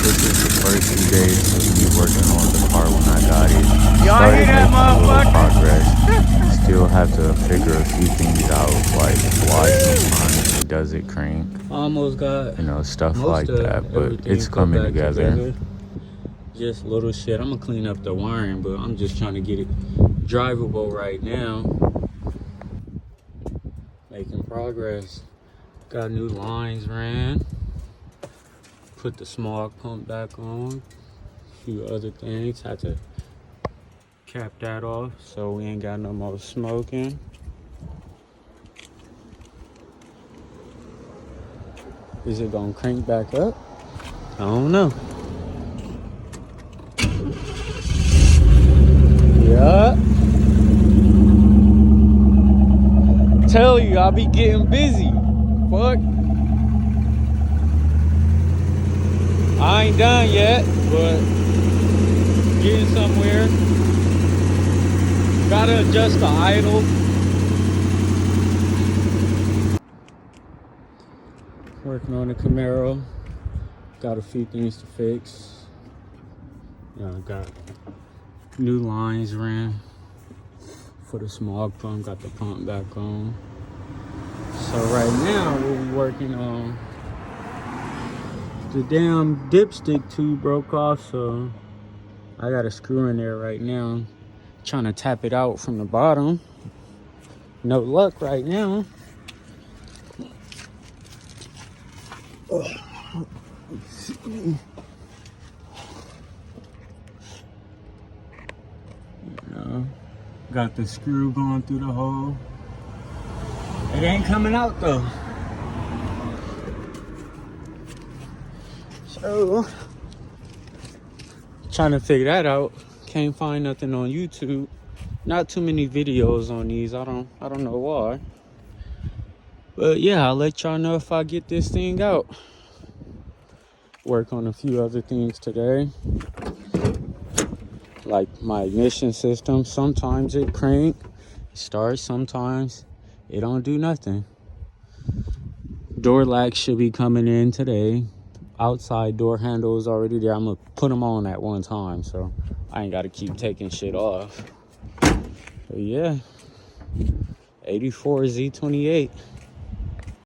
This is the first 2 days of me working on the car when I got it. Y'all hear Started that, making a little motherfucker? progress. Still have to figure a few things out, like why sometimes it doesn't crank. Almost got You know, stuff most like of that, but everything it's put coming back together. Just little shit. I'm gonna clean up the wiring, but I'm just trying to get it drivable right now. Making progress. Got new lines ran. Put the smog pump back on. A few other things. Had to cap that off so we ain't got no more smoking. Is it gonna crank back up? I don't know. Yeah. Tell you, I'll be getting busy. Fuck. I ain't done yet, but getting somewhere. Gotta adjust the idle. Working on the Camaro. Got a few things to fix. Got new lines ran for the smog pump. Got the pump back on. So right now we're working on the damn dipstick tube broke off, so I got a screw in there right now. Trying to tap it out from the bottom. No luck right now. Got the screw going through the hole. It ain't coming out though. So trying to figure that out. Can't find nothing on YouTube. Not too many videos on these. I don't know why. But yeah, I'll let y'all know if I get this thing out. Work on a few other things today. Like my ignition system. Sometimes it crank, starts, sometimes it don't do nothing. Door latch should be coming in today. Outside door handle is already there. I'm gonna put them on at one time, so I ain't gotta keep taking shit off. But yeah, 84 Z28.